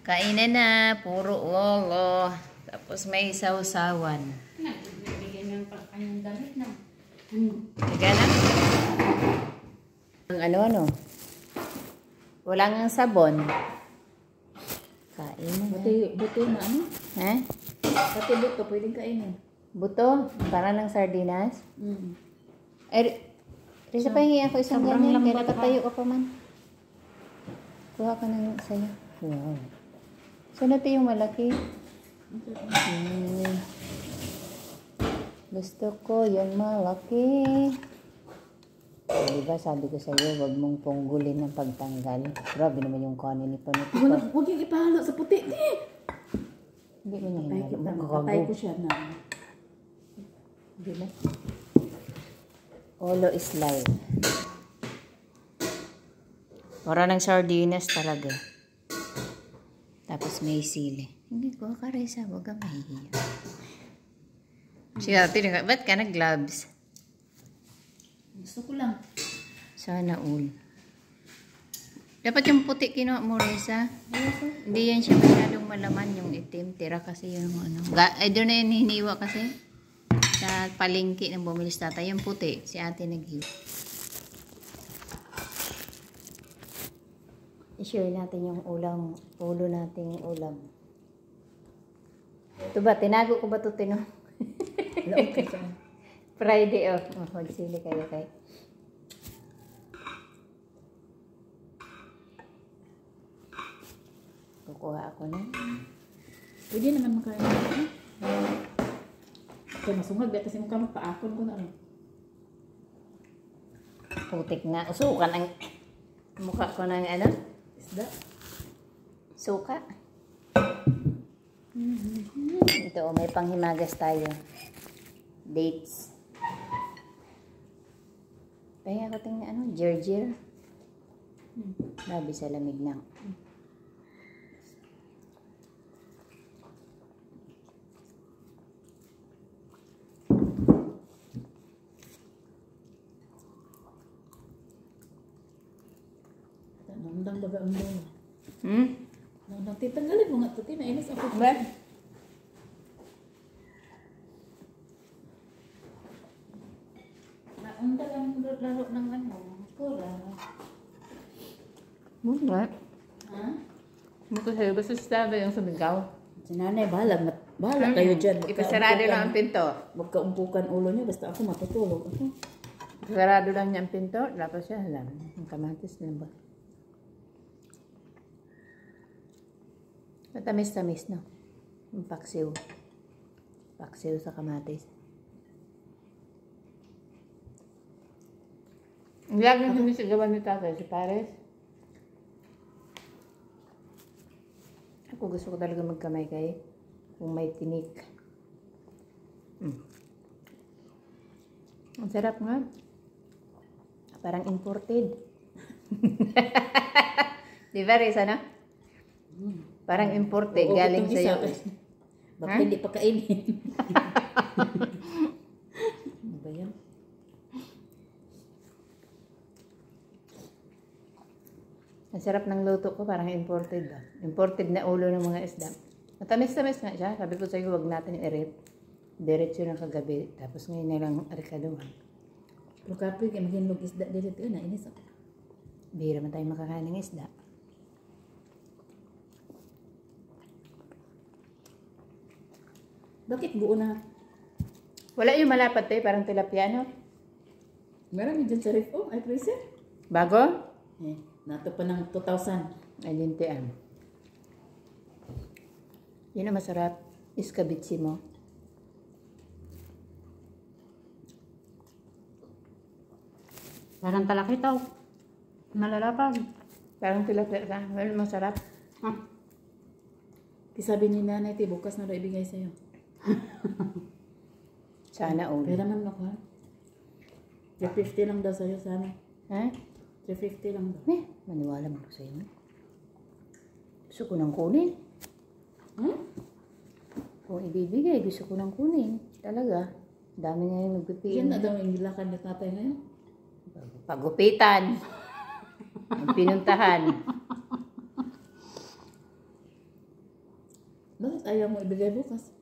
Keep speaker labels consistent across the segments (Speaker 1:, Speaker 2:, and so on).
Speaker 1: Kainan na, puro lolo. Tapos may sausawan.
Speaker 2: Nagbibigyan ng kanyang gamit na.
Speaker 1: Tiga na. Ang ano. Wala nga sabon. Kainan na.
Speaker 2: Buto na ano?
Speaker 1: Ha?
Speaker 2: Pati buto, pwedeng kainin.
Speaker 1: Buto? Para ng sardinas? Risa,
Speaker 2: So,
Speaker 1: pahingi ako isang
Speaker 2: sobrang
Speaker 1: ganyan. Kaya
Speaker 2: lambot
Speaker 1: nakatayo ka pa man. Kuha ka ng sa'yo. Wow. Saan natin yung malaki? Gusto ko yung malaki. Diba sabi ko sa'yo, huwag mong punggulin ng pagtanggal. Grabe naman yung kanin ni Panito.
Speaker 2: Huwag yung ipahalo sa puti.
Speaker 1: Hindi ko niya hinalo.
Speaker 2: Patay ko siya na.
Speaker 1: Hindi na. Olo is live. Para ng sardinas talaga. Tapos may sili. Hindi ko, Karisa, huwag kang mahihiya. Siya, ba't ka nag-gloves?
Speaker 2: Gusto ko lang.
Speaker 1: Sana all. Dapat yung puti kinuha mo, Risa. Hindi yan siya masyadong malaman yung itim. Tira kasi yung ano. Ay, doon na yun hiniwa kasi. Sa palengke ng bumili sa tatay. Yung puti, si ate naghiwa. I-share natin yung ulo nating ulam. Ito ba, tinago ko ba ito, Tino? Friday, oh. Magsili kayo kay. Kukuha ako na.
Speaker 2: Pwede naman makain na. Kaya masungag, kasi mukha magpaakon ko na ano.
Speaker 1: Putik na. Usukan ang mukha ko ng ano?
Speaker 2: Isda.
Speaker 1: Suka. Ito, oh, may panghimagas tayo. Dates. Pahinga ko tingnan ano, Gerger. Grabe sa lamig na.
Speaker 2: Nandang baga ang doon. Nandang titanggalin mo nga ito. Tinainis ako.
Speaker 1: Ba?
Speaker 2: Naundang ang laro ng ano. Kura.
Speaker 1: Muna.
Speaker 2: Ha?
Speaker 1: Muna sa'yo, basta sabi yung sumigaw.
Speaker 2: Si nanay, bahala kayo dyan.
Speaker 1: Ipasarado lang ang pinto.
Speaker 2: Magkaumpukan ulo niya, basta ako matutulog. Ako.
Speaker 1: Sarado lang niya ang pinto. Tapos siya, alam. Ang kamatis na ba? Matamis-tamis, no? Yung paksiw. Paksiw sa kamatis. Ang laging sinisigawan ni tatay, si Pares. Ako gusto ko talaga magkamay kayo. Kung may tinik. Ang sarap nga. Parang imported. Di ba, Risa, no? Parang imported. Galing sa'yo.
Speaker 2: Baka hindi pa kainin. Ano ba yan?
Speaker 1: Ang sarap ng luto ko, parang imported ba? Imported na ulo ng mga isda. Matamis-tamis nga siya. Sabi ko sa'yo, huwag natin i-rip. Diretso na kagabi. Tapos ngayon na lang arikaduhan.
Speaker 2: Pero kapag maghinlog isda dito, nainis ako.
Speaker 1: Bihira man tayo makakain ng isda.
Speaker 2: Bakit buo na?
Speaker 1: Wala yung malapad tayo, parang tilapia, no?
Speaker 2: Meron yun dyan sa ref. Oh, ay freezer.
Speaker 1: Bago?
Speaker 2: Nato pa ng 2,000.
Speaker 1: Ay, lintian. Yun ang masarap. Iskabitsi mo.
Speaker 2: Parang talakitaw. Malalapag.
Speaker 1: Parang tilapia ka. Well, masarap.
Speaker 2: Sabi ni nanay, bukas na daw ibigay sa'yo.
Speaker 1: Sana all.
Speaker 2: Pera man ako ha. 350 lang daw sa'yo sana.
Speaker 1: Ha?
Speaker 2: 350 lang daw.
Speaker 1: Maniwala mo ko sa'yo. Gusto ko nang kunin. Kung ibibigay, gusto ko nang kunin. Talaga. Dami nga yung nagpipiin.
Speaker 2: Yan na daw yung gilakad ni tatay ngayon.
Speaker 1: Pagupitan. Ang pinuntahan.
Speaker 2: Bakit ayaw mo ibigay bukas?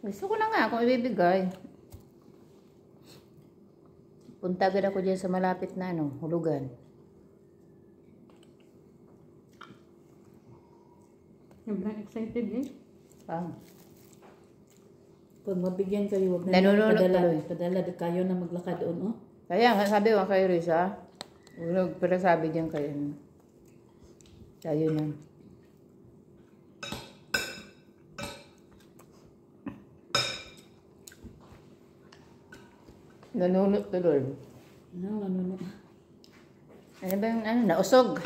Speaker 1: Gusto ko na nga kung ibibigay. Punta agad ako dyan sa malapit na hulugan.
Speaker 3: Sobrang excited eh.
Speaker 1: Ah.
Speaker 2: Pag mabigyan kayo, huwag na
Speaker 1: Nanunulog
Speaker 2: padala.
Speaker 1: tuloy.
Speaker 2: Padala kayo na maglakad doon, oh.
Speaker 1: Kaya nga, sabi ko kay Risa, pero sabi diyan kayo. Tayo na. Nanunot tuloy.
Speaker 2: Ano.
Speaker 1: Ano ba yung nausog?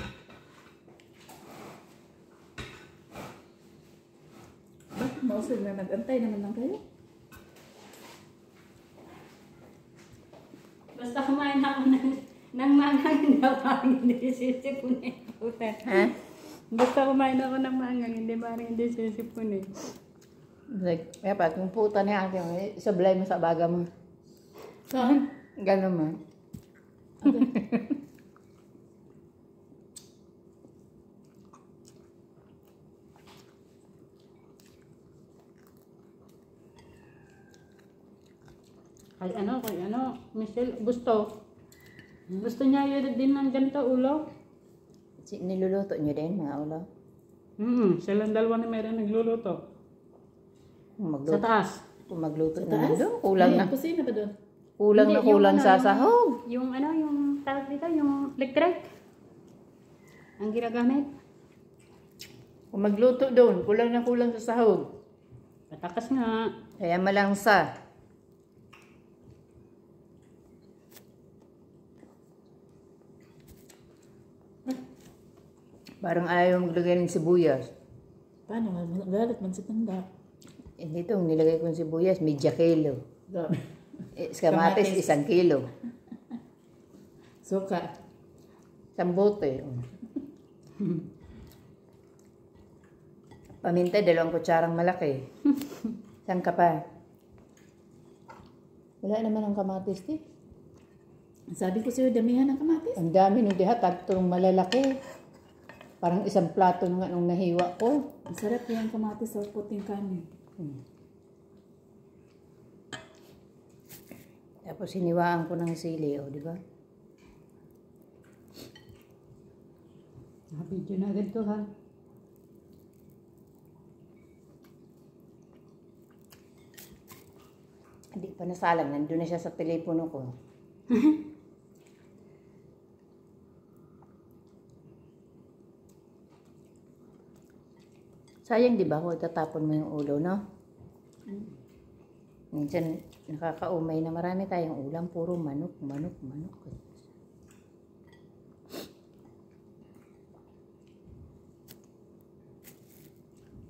Speaker 2: Bakit mausog na nag-antay naman lang kayo?
Speaker 3: Basta kumain ako ng mangang hindi ako hindi sisipunin.
Speaker 1: Ha?
Speaker 3: Basta kumain ako ng mangang hindi parang hindi sisipunin.
Speaker 1: Like, kaya pa, kung puta ni ate mo, isablay mo sa baga mo.
Speaker 2: Saan?
Speaker 1: Gano'n mo.
Speaker 3: Kay Michelle, gusto. Gusto niya yun din ng ganito ulo.
Speaker 1: Niluluto nyo din, mga ulo.
Speaker 3: Silang dalawa na meron nagluluto.
Speaker 1: Kung
Speaker 3: Sa
Speaker 1: magluto,
Speaker 3: taas.
Speaker 1: kung magluto
Speaker 2: Sa
Speaker 1: naman
Speaker 2: taas?
Speaker 1: doon, kulang
Speaker 2: Ay,
Speaker 1: na.
Speaker 2: kusina ba doon?
Speaker 1: Kulang na
Speaker 3: Hindi,
Speaker 1: kulang
Speaker 3: yung
Speaker 1: sa
Speaker 3: ano,
Speaker 1: sahog.
Speaker 3: Yung tawag dito, yung electric. Ang ginagamit.
Speaker 1: Kung magluto doon, kulang na kulang sa sahog.
Speaker 3: Patakas nga.
Speaker 1: Kaya malangsa. Parang ayaw maglagay ng sibuyas.
Speaker 2: Paano? Galit man si Tanda.
Speaker 1: Dito, nilagay ko ng sibuyas, media kilo. Kamatis,
Speaker 2: Kamatis.
Speaker 1: 1 kilo.
Speaker 2: Suka.
Speaker 1: Sambote. Paminta, 2 kutsarang malaki. Saan ka pa? Wala naman ang kamatis, di.
Speaker 2: Sabi ko sa'yo, damihan ng kamatis.
Speaker 1: Ang dami nung diha, tagtong malalaki. Parang 1 plato nga nung nahiwa ko.
Speaker 2: Ang sarap yung kamatis sa puting kanin.
Speaker 1: Tapos hiniwaan ko ng sili, di ba?
Speaker 3: Video na agad to ha.
Speaker 1: Hindi pa nasalang, nandun na siya sa telepono ko. Sayang, di ba, kung itatapon mo yung ulo, no? Minsan, nakakaumay na marami tayong ulam, puro manok.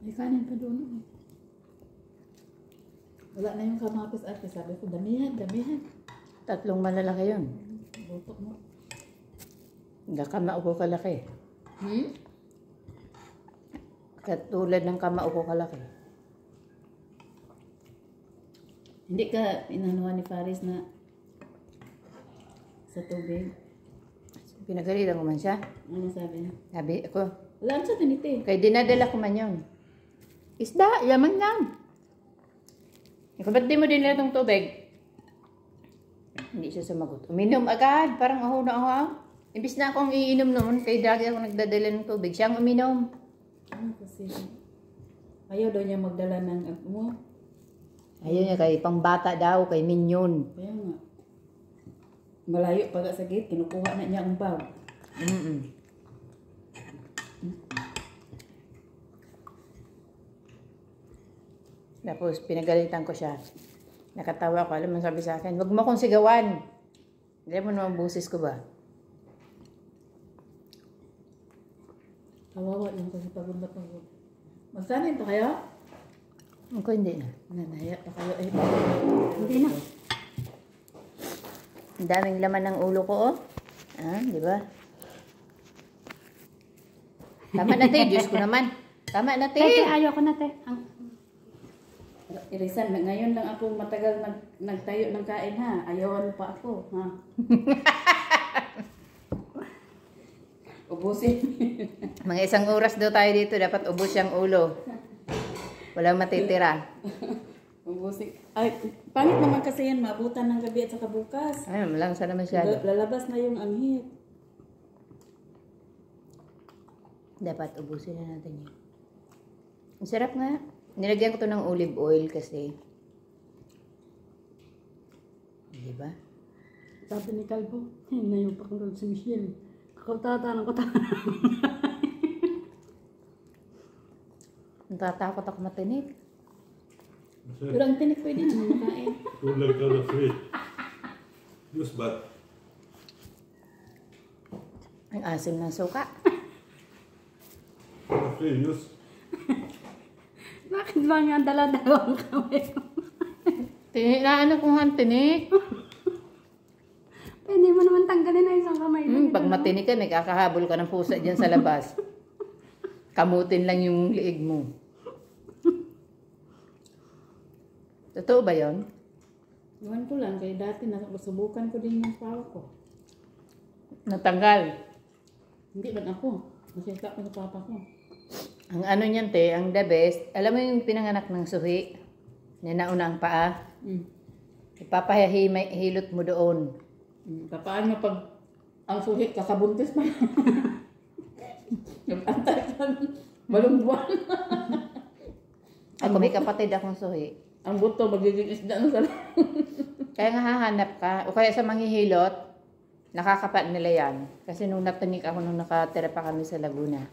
Speaker 2: May kanin pa doon. Eh. Wala na yung kamatis ate. Sabi ko, damihan.
Speaker 1: 3 malalaki yun.
Speaker 2: Lutok mo.
Speaker 1: Hindi kamao ko kalaki. Katulad ng kamao ko kalaki.
Speaker 2: Hindi ka inanuhan ni Faris na sa tubig.
Speaker 1: Pinagalitan ko man siya.
Speaker 2: Ano sabi niya?
Speaker 1: Sabi ako,
Speaker 2: Wala siya tiniti.
Speaker 1: kaya dinadala ko man yun. Isda, yaman lang. Ikaw, ba't di mo din nila itong tubig? Hindi siya sumagot. Uminom agad, parang aho na aho. Imbis na akong iinom noon, kay dagi ako nagdadala ng tubig. Siyang uminom.
Speaker 2: Ano kasi? Ayaw daw niya magdala ng mo.
Speaker 1: Ayun niya, kay pangbata daw, kay minyon.
Speaker 2: Kaya nga. Malayo pag sa gate, kinukuha na niya ang bag.
Speaker 1: Tapos pinagalitan ko siya. Nakatawa ko, alam mo sabi sa akin, wag mo akong sigawan. Hindi mo naman busis ko ba?
Speaker 2: Kawawa yung kasi pagod na pagod. Magsanin pa kayo?
Speaker 1: Ako hindi na.
Speaker 2: Nanaya pa kayo. Ay,
Speaker 3: Hindi na.
Speaker 1: Ang daming laman ng ulo ko, oh. Ah, di ba? Tama na, te. Diyos ko naman. Tama na, te.
Speaker 3: Te, ayaw ko na te.
Speaker 2: Irisan, ngayon lang ako matagal nagtayo ng kain ha. Ayawan pa ako ha. Ubusin.
Speaker 1: Mga 1 oras daw tayo dito. Dapat ubos yung ulo. Walang matitira.
Speaker 2: Ubusin. Ay, pangit naman kasi yan, maabutan ng gabi at saka bukas.
Speaker 1: Ay, malangsa na masyado.
Speaker 2: Lalabas na yung anghit.
Speaker 1: Dapat ubusin na natin yun. Ang sarap nga. Nilagyan ko to ng olive oil kasi. Di ba?
Speaker 3: Sabi ni Calvo, hinayupak daw si Michelle. Kakautatang ko ta.
Speaker 1: Natatakot ako matinik.
Speaker 2: Pero ang tinik pwede naman makain.
Speaker 4: Tulad ka na free. Use bat.
Speaker 1: Ang asim ng suka.
Speaker 4: Na free, use.
Speaker 3: Bakit ba nga dala-dalawang kamay ko?
Speaker 1: Ano kung ang tinik?
Speaker 3: Pwede mo naman tanggalin na isang kamay.
Speaker 1: Pag matinik ka, may kakahabol ka ng pusa dyan sa labas. Kamutin lang yung liig mo. Totoo ba yun?
Speaker 2: Iwan ko lang, kaya dati nasubukan ko din yung pawa ko.
Speaker 1: Natanggal.
Speaker 2: Hindi ba ako? Masita ko sa papa ko.
Speaker 1: Ang ano niyan, te, ang the best. Alam mo yung pinanganak ng suhi? Ninauna ang paa. Ipapahihilot mo doon.
Speaker 2: Kapaan mo pag ang suhit kakabuntis pa. Yung antay ka, balong buwan.
Speaker 1: Ako may kapatid akong suhi.
Speaker 2: Ang buto, magiging isda na sa
Speaker 1: Kaya nga hahanap ka. O kaya sa manghihilot, nakakapat nila yan. Kasi nung natinik ako, nung nakatira pa kami sa Laguna.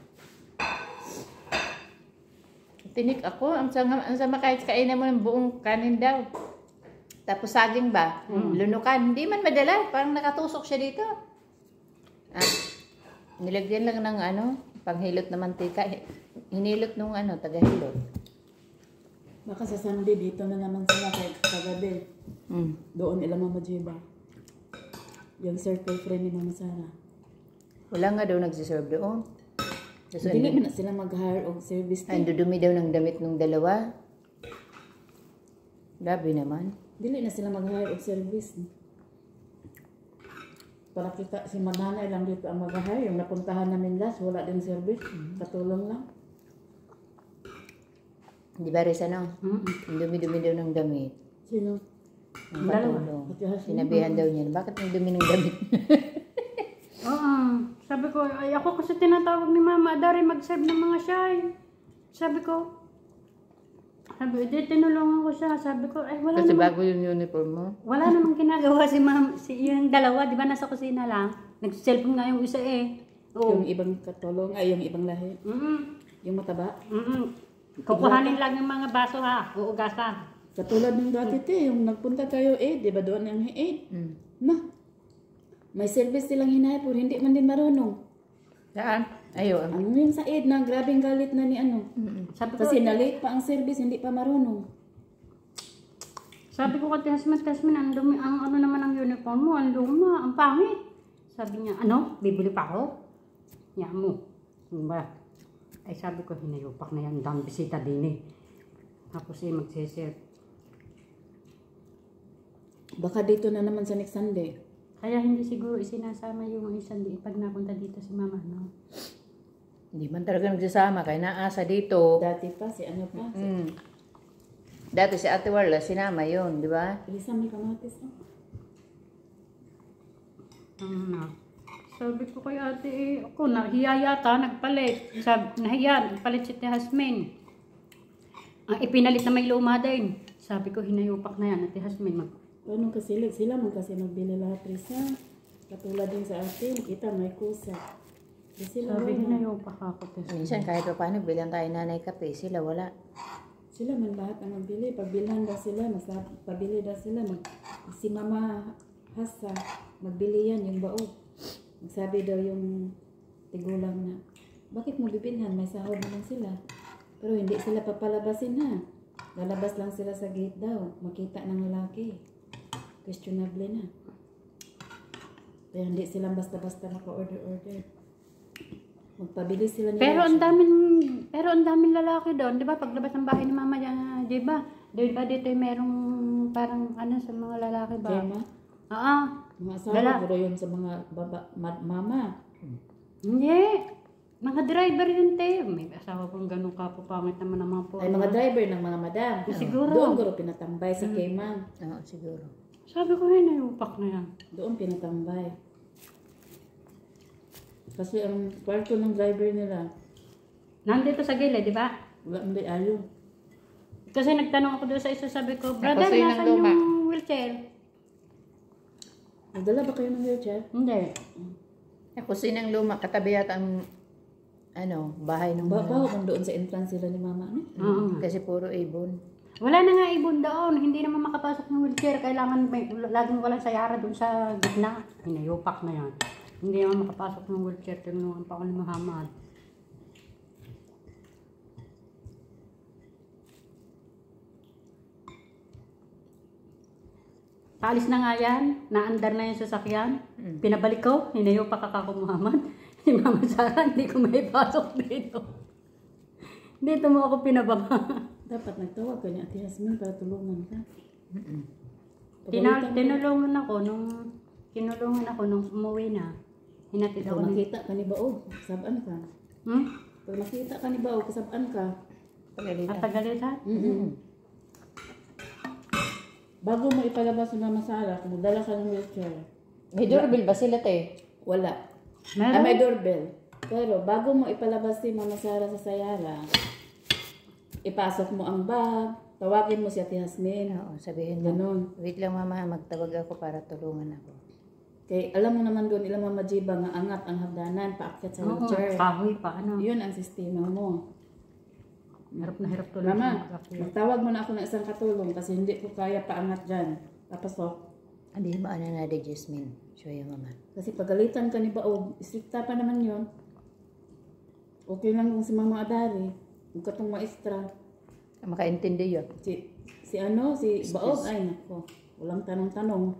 Speaker 1: Tinik ako. Ang sama kahit kainan mo ng buong kanin daw. Tapos saging ba? Lunukan. Hindi man madala. Parang nakatusok siya dito. Nilagyan lang ng panghilot na mantika. Hinilot nung tagahilot.
Speaker 2: Baka sa Sunday dito na naman sila kahit kagabi. Doon ila Mama Jiba. Yung circle friend ni Mama Sara.
Speaker 1: Wala nga daw nagsiserve doon.
Speaker 2: Hindi na sila mag-hire o service
Speaker 1: Ang
Speaker 2: team.
Speaker 1: dudumi daw ng damit ng dalawa. Grabe naman.
Speaker 2: Dili na sila mag-hire o service. Para kita, si Mananay lang dito ang mag-hire. Yung napuntahan namin last, wala din service. Katulong lang.
Speaker 1: Di ba, Risa, no? Ang dumi-dumi daw ng damit.
Speaker 2: Sino?
Speaker 1: Ang katulong.
Speaker 2: Pati Hasmin.
Speaker 1: Sinabihan daw niya, bakit ang dumi ng damit?
Speaker 3: Oo. Sabi ko, ay ako kasi tinatawag ni Mama, Dari mag-serve ng mga shy. Sabi ko, di tinulungan ko siya. Sabi ko, ay wala
Speaker 1: Kasi
Speaker 3: naman.
Speaker 1: bago yung uniform mo.
Speaker 3: Wala namang ginagawa si Ma'am, yung dalawa, di ba nasa kusina lang? Nag-cellphone nga yung isa eh. Oo.
Speaker 2: Yung ibang katulong, ay yung ibang lahi. Yung mataba.
Speaker 3: Kukuhanin lang yung mga baso ha, uugasan.
Speaker 2: Katulad ng dati yung nagpunta tayo di ba doon yung Na, may service silang hinay pero hindi man din marunong.
Speaker 1: Saan? Ayun.
Speaker 2: Ano yung sa na grabing galit na ni
Speaker 3: Sabi ko,
Speaker 2: Kasi na-late pa ang service, hindi pa marunong.
Speaker 3: Sabi ko kay Tasman, ang dumi, ang ano naman ang uniform mo, ang luma, ang pangit. Sabi niya, bibili pa ako? Niya mo. Ba? Ay sabi ko, hinayupak na yan, dang bisita din eh. Tapos magsiserve.
Speaker 2: Baka dito na naman sa next Sunday.
Speaker 3: Kaya hindi siguro isinasama yung isang di pag napunta dito si Mama, no?
Speaker 1: Hindi man talaga nagsasama, kaya naasa dito.
Speaker 2: Dati pa, si ano pa.
Speaker 1: Dati si Ate Warla, sinama yun, di ba?
Speaker 2: Ilisa may kamatis.
Speaker 3: Sabi ko kay ate, ako nahiya yata, nagpalit. Nahiya, nagpalit si Ate Hasmin. Ang ipinalit na may luma din. Sabi ko, hinayupak na yan, Ate Hasmin.
Speaker 2: Paano kasi sila man kasi magbili lahat Risa. Katulad din sa atin, kita may kusa. Di sila
Speaker 3: Sabi,
Speaker 2: wala.
Speaker 3: hinayupak ako, Ate Hasmin.
Speaker 1: Minsan kahit pa paano, bilang tayo nanay kape, sila wala.
Speaker 2: Sila man lahat ang magbili. Pagbilhan daw sila, pabili daw sila. Si Mama Hasa, magbili yan yung bao. Magsabi daw yung tigulang na, bakit mo bibilhan? May sahod naman sila. Pero hindi sila papalabasin ha. Lalabas lang sila sa gate daw. Makita ng lalaki. Questionable na. Kaya hindi sila basta-basta maka-order. Magpabili sila nila.
Speaker 3: Pero ang daming lalaki doon, 'di ba? Paglabas ng bahay ni Mama diyan, 'di ba? Dito merong parang sa mga lalaki ba?
Speaker 2: Jema?
Speaker 3: Oo.
Speaker 2: Mga asawa, pero yun sa mga mama.
Speaker 3: Hindi. Mga driver yun, te. May asawa pong ganun ka po, pangit naman ang mga po.
Speaker 2: Ay, mga driver ng mga madam.
Speaker 3: Siguro.
Speaker 2: Doon guro pinatambay sa Cayman.
Speaker 1: Oo, siguro.
Speaker 3: Sabi ko, hinayupak na yan.
Speaker 2: Doon pinatambay. Kasi ang kwarto ng driver nila,
Speaker 3: Nandito sa gilid, di ba?
Speaker 2: wala may ayaw.
Speaker 3: Kasi nagtanong ako doon sa isa, sabi ko, brother,
Speaker 1: Kasi nang
Speaker 3: nasan
Speaker 1: luma.
Speaker 3: yung wheelchair?
Speaker 2: Nagdala ba kayo ng wheelchair?
Speaker 3: Hindi.
Speaker 1: Kusinang luma, katabi yata ang bahay ng
Speaker 2: Bawa kung doon sa entrance sila ni mama. Ano?
Speaker 3: Oo nga.
Speaker 1: Kasi puro ibon.
Speaker 3: Wala na nga ibon doon. Hindi naman makapasok ng wheelchair. Kailangan may, laging walang sayara doon sa gitna. Hinayupak na yan. Hindi naman makapasok ng wheelchair. Tinulungan pa ako ni Muhammad. Paalis na nga yan. Naandar na yung sasakyan. Pinabalik ko. Hinayupak ako Muhammad. Si Mama Sarah, hindi ko may pasok dito. Dito mo ako pinababa.
Speaker 2: Dapat nagtawag ka ni Ate Yasmin para tulungan ka.
Speaker 3: Tinulungan ako nung umuwi na. Hinatid
Speaker 2: Pag
Speaker 3: ako ng...
Speaker 2: makita ka ni Baog, kasabaan ka. Pag makita ka ni Baog, kasabaan ka.
Speaker 1: Pagalitan.
Speaker 3: Pagalitan?
Speaker 2: Bago mo ipalabas si Mama Sarah, kung dala ka ng wheelchair,
Speaker 1: May doorbell ba sila, te?
Speaker 2: wala.
Speaker 3: Meron?
Speaker 2: May doorbell. Pero bago mo ipalabas si Mama Sarah sa Sayara, ipasok mo ang bag, tawagin mo si Ate Yasmin.
Speaker 1: Oo, sabihin mo.
Speaker 2: Ganon.
Speaker 1: Wait lang mama, magtawag ako para tulungan ako.
Speaker 2: Kaya alam mo naman doon, ilang Mama Jiba nga angat ang hagdanan, paakyat sa
Speaker 3: Oo,
Speaker 2: wheelchair.
Speaker 3: kahoy pa, ano.
Speaker 2: Yun ang sistema mo.
Speaker 3: Hirap na hirap tuloy.
Speaker 2: Mama, magtawag mo na ako ng isang katulong kasi hindi ko kaya paangat dyan. Papasok.
Speaker 1: Hindi mo na de Jasmine. Shoya mama.
Speaker 2: Kasi pagalitan ka ni Baog, istrikta pa naman yun. Okay lang kung si Mama Adari, huwag ka tong maestra.
Speaker 1: Makaintindi yun.
Speaker 2: Si Baog, ay nako, walang tanong-tanong.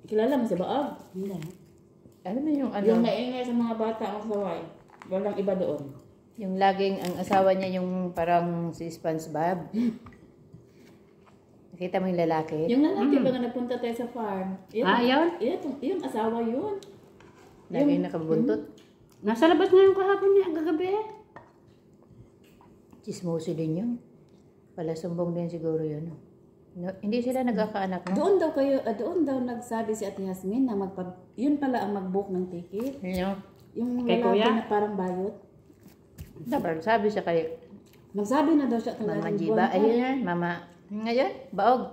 Speaker 2: Kilala mo si Baog?
Speaker 3: Hindi.
Speaker 1: Alam mo yung
Speaker 2: Yung maingay sa mga bata ang saway. Walang iba doon.
Speaker 1: yung laging ang asawa niya yung parang si SpongeBob. Nakita mo yung lalaki?
Speaker 2: Yung lalaki ba nga nagpunta tayo sa farm?
Speaker 3: Yun?
Speaker 2: Yung asawa yun.
Speaker 1: Laging nakabuntot.
Speaker 3: Nasa labas na yung kahapon niya, gagabi.
Speaker 1: Chismoso din yun. Pala sumbong din siguro yun. No, hindi sila nagkakaanak, no?
Speaker 2: Doon daw nagsabi si Ate Yasmin na yun pala ang mag-book ng ticket.
Speaker 1: Ano?
Speaker 2: Yung
Speaker 3: Kay
Speaker 2: lalaki
Speaker 3: Kuya?
Speaker 2: na parang bayot.
Speaker 1: Dapat sabi siya kay
Speaker 2: Nagsabi na daw siya
Speaker 1: Mama
Speaker 2: tanggaling
Speaker 1: Jiba.
Speaker 2: buwan pa.
Speaker 1: Ayun yan, Mama. Ngayon, baog.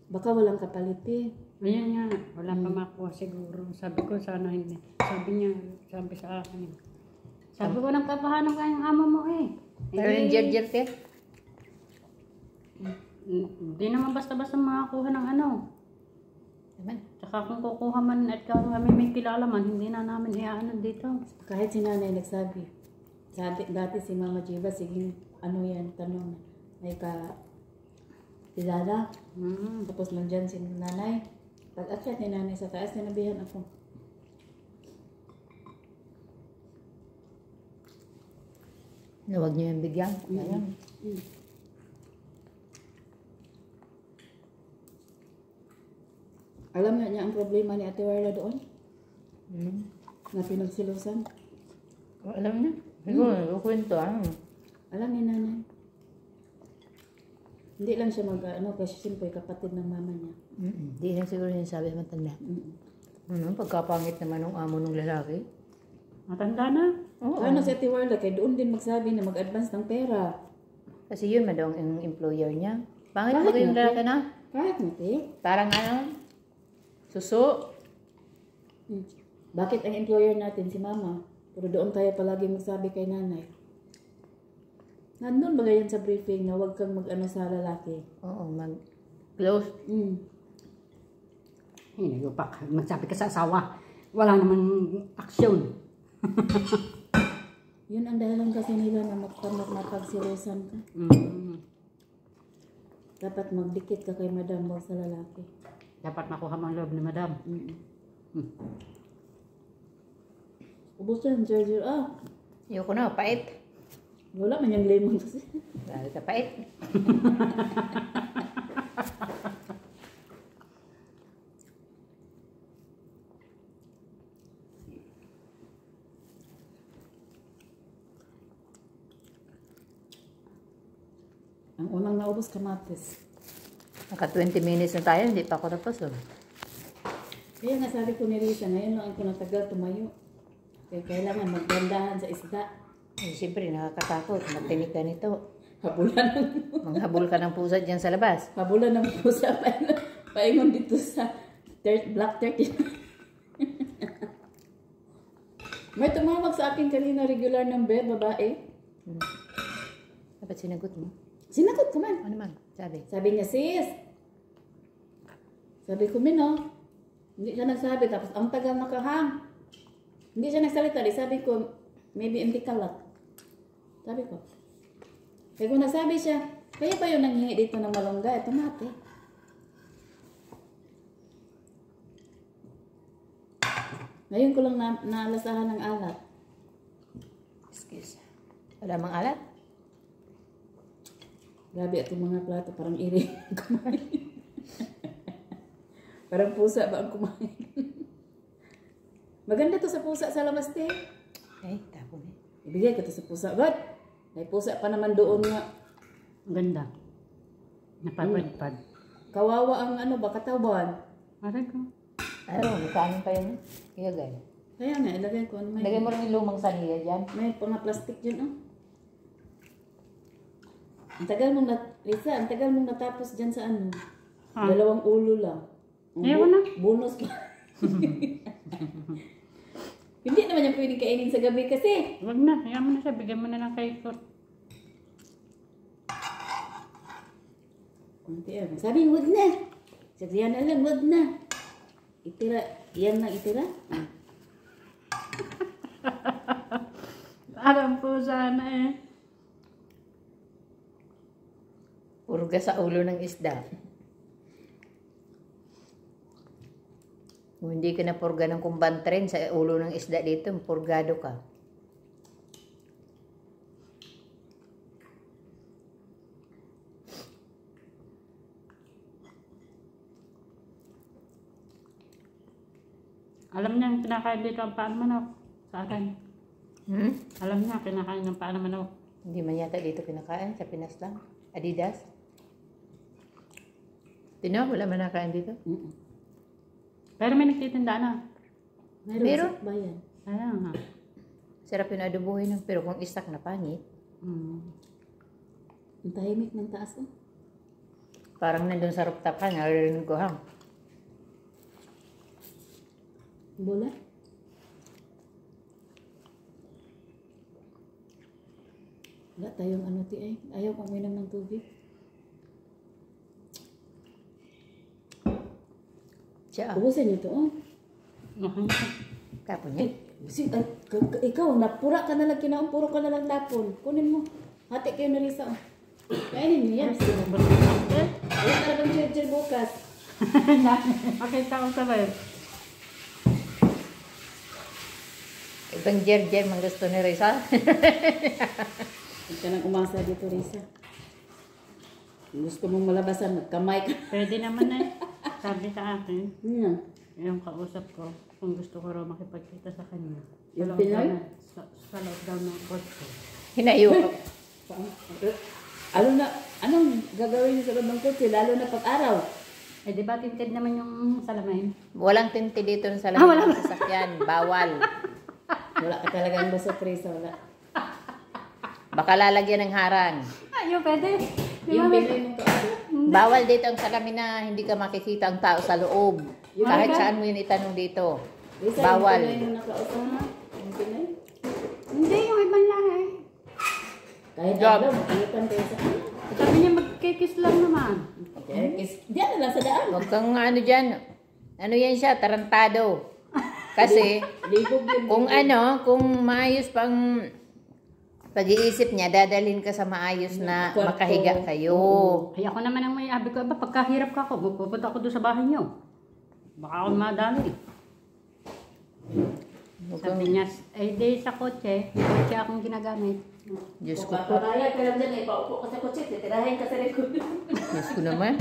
Speaker 2: Baka walang kapalit eh.
Speaker 3: Ayan nga, wala pa makuha siguro. Sabi ko, sana hindi. Sabi sa akin. Sabi ko, nagkapahanong kayong amo mo eh.
Speaker 1: Pero yung jer-jer, te.
Speaker 3: Hindi naman basta-basta makakuha ng ano.
Speaker 1: Naman.
Speaker 3: Tsaka kung kukuha man at kami may kilala man, hindi na namin iaanan dito.
Speaker 2: Kahit si nanay nagsabi. Dati si Mama Jiba, sige, ano yan, tanong. May kilala. Tapos nandyan si nanay. Pag-akyat ni nanay sa taas, ninabihan ako.
Speaker 1: Huwag niyo yung bigyan. Ayun.
Speaker 2: Alam niya ang problema ni Ate Warla doon? Na pinagsilusan?
Speaker 1: Alam niya. Siguro, kwento
Speaker 2: Alam ni nanay. Hindi lang siya kasi siyempre kapatid ng mama niya.
Speaker 1: Hindi na siguro yung sabi matanda. Pagkapangit naman ng amo ng lalaki.
Speaker 3: Matanda na.
Speaker 2: Oo. Ano si Ate Warla, kaya doon din magsabi na mag-advance ng pera.
Speaker 1: Kasi yun madong yung employer niya. Pangit
Speaker 2: Bakit
Speaker 1: ba yung
Speaker 2: natin?
Speaker 1: lalaki na?
Speaker 2: Kahit mati.
Speaker 1: Parang suso.
Speaker 2: Bakit ang employer natin si mama? Pero doon tayo palagi magsabi kay nanay. Nandun ba yan sa briefing na huwag kang mag-ano sa lalaki?
Speaker 1: Oo, mag-close.
Speaker 3: Hinayupak. Magsabi ka sa asawa. Wala namang aksyon.
Speaker 2: Yun ang dahilan kasi nila na mapagsilusan ka. Dapat magdikit ka kay madam mo sa lalaki.
Speaker 3: Dapat makuha mo ang loob ni madam.
Speaker 2: Ubus yan, George.
Speaker 1: Ayoko na, pait.
Speaker 2: Wala man yung lemon kasi.
Speaker 1: Dahil ka pait.
Speaker 2: Ang unang naubos, kamatis.
Speaker 1: Naka 20 minutes na tayo, hindi pa ako tapos. Oh.
Speaker 2: Kaya nga sabi ko ni Risa, ngayon lang ako natagal tumayo. Kaya kailangan magdandahan sa isda.
Speaker 1: Eh, siyempre, nakakatakot. Matinig ka nito.
Speaker 2: Habulan ng,
Speaker 1: Manghabol ka ng pusa dyan sa labas.
Speaker 2: habulan ng pusa. Paingon dito sa Black Turkey. May tumawag sa akin kanina, regular number, babae.
Speaker 1: Dapat sinagot mo.
Speaker 2: Sinagot ko man.
Speaker 1: Ano man? Sabi.
Speaker 2: Sabi niya, sis. Sabi ko, Mino. Hindi siya nagsabi. Tapos, ang tagal nakahang. Hindi siya nagsalita. Di sabi ko, maybe empty kalat. Sabi ko. Kaya kung nagsabi siya, kaya pa yung nanghingi dito ng malunggay. Ito mati. Ngayon ko lang naalasahan ng alat.
Speaker 1: Excuse. Wala mang alat?
Speaker 2: Grabe itong mga plato. Parang iri kumain. Parang pusa ba ang kumain? Maganda to sa pusa sa Lamaste.
Speaker 1: Ay, tapon eh.
Speaker 2: Ibigay ko to sa pusa. But, may pusa pa naman doon nga.
Speaker 3: Ganda. Napapadpad.
Speaker 2: Kawawa ang ano ba, katawan.
Speaker 3: Aray ko.
Speaker 1: Ano, magkano pa yun? Kaya gaya.
Speaker 2: Kaya nga, ilagay ko. Ano,
Speaker 1: Lagay mo rin yung lumang saniya dyan.
Speaker 2: may mga plastic dyan, oh. Ang tagal mong, Risa, ang tagal mong natapos dyan sa ano.
Speaker 3: Ah.
Speaker 2: 2 ulo lang. Ang
Speaker 3: Ewan na.
Speaker 2: Bonus pa. Hindi naman yung pwedeng kainin sa gabi kasi.
Speaker 3: Wag na. Hayaan mo na siya. Bigyan mo na lang kay Kot.
Speaker 2: Sabi, wag na. Sabihan na lang, wag na. Itira, yan lang itira.
Speaker 3: Alam po sana eh.
Speaker 1: Purga sa ulo ng isda. Kung hindi ka na purga ng kumbantren sa ulo ng isda dito, purgado ka.
Speaker 3: Alam niya, kinakain dito ang paan manok. Sa akin. Alam niya, kinakain ng paan manok.
Speaker 1: Hindi man yata dito kinakain, sa Pinas lang. Adidas. Tino, wala man nakain dito.
Speaker 3: Pero may nagtitinda na.
Speaker 1: Meron?
Speaker 2: Sa bayan.
Speaker 3: Ayan nga.
Speaker 1: Sarap yung adobohin ng pero kung istak na pangit,
Speaker 2: Ang tahimik ng taas, oh.
Speaker 1: parang nandun sa rooftop ka, narinig ko hang.
Speaker 2: Bola. Wala tayong ano ti ay. Ayaw kong uminom ng tubig.
Speaker 1: Siya,
Speaker 2: Ubusin niyo to, oh.
Speaker 1: tapon niya.
Speaker 2: Ikaw, napura ka na lang kinaon, puro ka na lang tapon. Kunin mo. Hati kayo na Risa, oh. Kainin niyo yan. Wala ka na bang charger bukas?
Speaker 3: Makita ko sa rin.
Speaker 1: Ibang jer-jer mang gusto ni Risa.
Speaker 2: Huwag ka nang umasa dito, Risa. Kung gusto mong malabasan, magkamay ka.
Speaker 3: Pwede naman eh. Sabi sa akin,
Speaker 2: Yan.
Speaker 3: yung kausap ko, kung gusto ko raw makipagkita sa kanya.
Speaker 2: Yung
Speaker 3: loob
Speaker 2: Pinoy?
Speaker 3: daw na- Sa loob daw ng court ko.
Speaker 1: Hinayo ko.
Speaker 2: Anong gagawin niyo sa loob ng kotse, lalo na pag-araw?
Speaker 3: Eh di ba tinted naman yung salamin?
Speaker 1: Walang tinti dito sa lamin ng sasakyan. Bawal.
Speaker 2: Wala ka talagang lusot, Risa, wala.
Speaker 1: Baka lalagyan ng harang.
Speaker 3: Ayun, pwede.
Speaker 2: Yung Pinoy mong kausap.
Speaker 1: Bawal dito ang salamin na hindi ka makikita ang tao sa loob. Kahit saan mo yun itanong dito.
Speaker 2: Risa,
Speaker 1: Bawal.
Speaker 2: yung Pinoy mong nakausap mo? Yung Pinoy?
Speaker 3: Hindi, yung ibang lahi.
Speaker 2: Kahit
Speaker 1: Job.
Speaker 2: ano, makikitan kayo sa kanya.
Speaker 3: Sabi niya magkikis lang naman.
Speaker 2: Okay, diyan na lang sa daan.
Speaker 1: Huwag kang ano dyan. Ano yan siya? Tarantado. Kasi,
Speaker 2: Libog yun.
Speaker 1: kung maayos pang pag-iisip niya, dadalhin ka sa maayos na
Speaker 2: Kwarto.
Speaker 1: makahiga kayo.
Speaker 3: Ay ako naman ang may abi ko, ba pagkahirap ka ako, pupunta ako doon sa bahay niyo. Baka ako madali. Sabi niya, ay di sa kotse, may kotse akong ginagamit.
Speaker 1: Diyos ko po.
Speaker 2: Papapayag ka lang dyan, eh. Paupo ka sa kotse, titirahin ka sa likod.
Speaker 1: Diyos ko naman.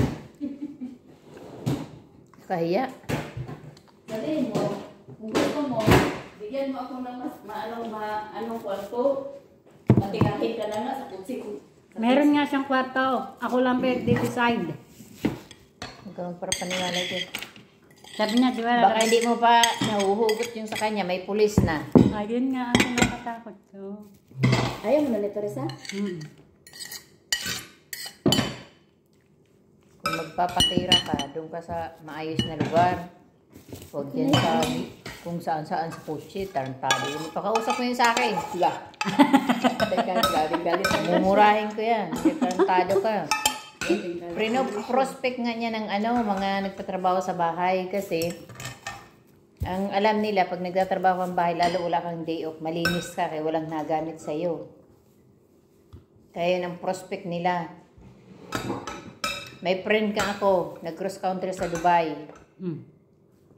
Speaker 1: Kahiya.
Speaker 2: Sabihin mo, kung gusto mo, bigyan mo ako ng mas anong kwarto. Matingahin ka na nga sa kotse.
Speaker 3: Meron nga siyang kwarto. Ako lang decide.
Speaker 1: Huwag kang para paniwala dyan.
Speaker 3: Sabi niya, di ba?
Speaker 1: Baka hindi mo pa nahuhugot yung sa kanya, may pulis na.
Speaker 3: Ayun nga, ang nakatakot ko.
Speaker 2: Ayaw mo na nito, Risa?
Speaker 1: Kung magpapatira ka, doon ka sa maayos na lugar. Huwag yan sa kung saan-saan sa kotse, tarantado. Yung pakausap mo yun sa akin. Sila. Teka, galing. Mumurahin ko yan. Tarantado ka. Prospect nga niya ng mga nagtatrabaho sa bahay kasi ang alam nila pag nagtatrabaho kang bahay lalo wala kang day off, malinis ka kaya walang nagamit sa iyo. Kaya yun ang prospect nila. May friend ka ako, nag-cross country sa Dubai.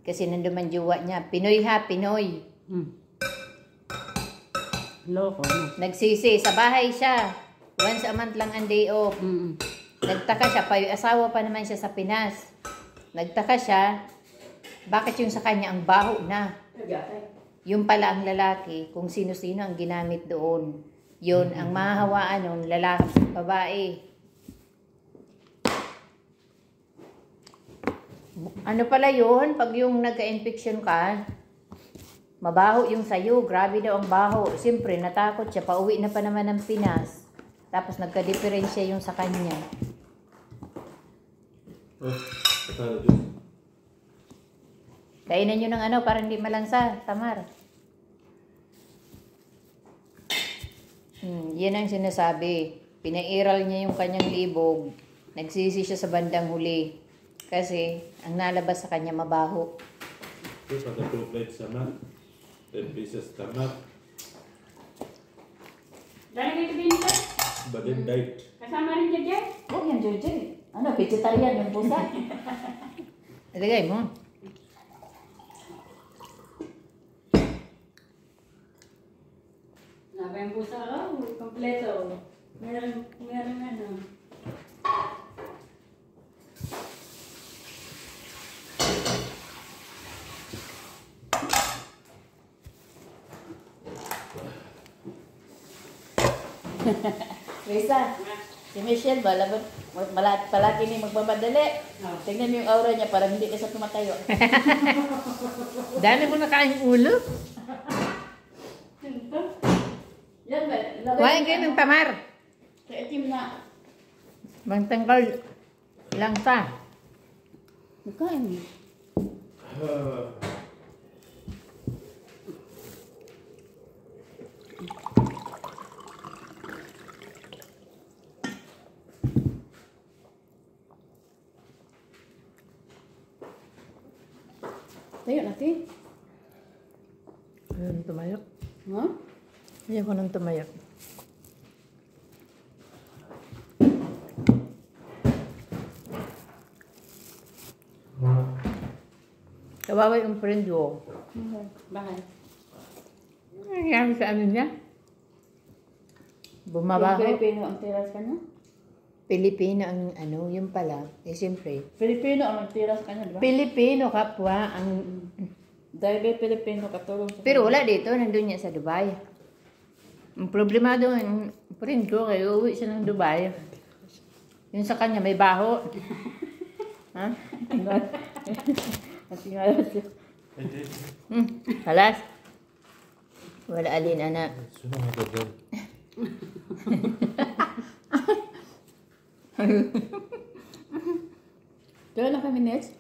Speaker 1: Kasi nandun man jowa niya. Pinoy ha, Pinoy.
Speaker 3: Loko.
Speaker 1: Nagsisi, sa bahay siya. Once a month lang ang day off. Nagtaka siya, asawa pa naman siya sa Pinas. Nagtaka siya, bakit yung sa kanya ang baho na? Yung pala ang lalaki, kung sino-sino ang ginamit doon. Yun, ang mahahawaan nun, lalaki, babae. Ano pala yun? Pag yung nagka-infection ka, mabaho yung sayo. Grabe daw ang baho. Siyempre, natakot siya. Pauwi na pa naman ng Pinas. Tapos nagka-diferensya yung sa kanya.
Speaker 4: Akala Diyos.
Speaker 1: Kainan nyo ng para hindi malansa, Tamar. Yan ang sinasabi. Pinairal niya yung kanyang libog. Nagsisi siya sa bandang huli. Kasi, ang nalabas sa kanya mabaho.
Speaker 4: Ito, pada 2 plates sama. 10 pieces tama.
Speaker 3: Dahil dito binta?
Speaker 4: Badin diet.
Speaker 3: Kasama rin niya dyan?
Speaker 2: Huwag yan, Georgie. Vegetarian yung pusa.
Speaker 1: Ilagay mo.
Speaker 3: Naba yung pusa ko, kompleto. Meron ano.
Speaker 2: Risa, si Michelle ba, palagi ni magmamadali. Tingnan mo yung aura niya, parang hindi ka sa tumatayo.
Speaker 1: Dami mo nakain ulo.
Speaker 2: Yan ba?
Speaker 1: Kuhain kayo ng Tamar.
Speaker 2: Sa itim na.
Speaker 1: Bangtangkal langsa.
Speaker 2: Magkain mo. Tayo natin.
Speaker 1: Ayaw nang tumayo.
Speaker 2: Ha?
Speaker 1: Ayaw ko nang tumayo. Kawawa yung friend ko.
Speaker 2: Bakit?
Speaker 1: Nangyari sa ano niya? Bumabaho.
Speaker 2: Yung Pilipino ang tiras ka niya?
Speaker 1: Pilipino ang yung pala. Siyempre.
Speaker 2: Pilipino ang tiras ka niya, di ba?
Speaker 1: Pilipino kapwa ang...
Speaker 2: Dahil Pilipino katulong sa
Speaker 1: Pero wala dito, nandun niya sa Dubai. Ang problemado ang friend ko, kaya uwi siya ng Dubai. Yung sa kanya, may baho. Ha?
Speaker 2: Ang tingalas siya.
Speaker 1: Halas. Wala alin, anak.
Speaker 4: Sino nga doon?
Speaker 2: Kailan na kami next?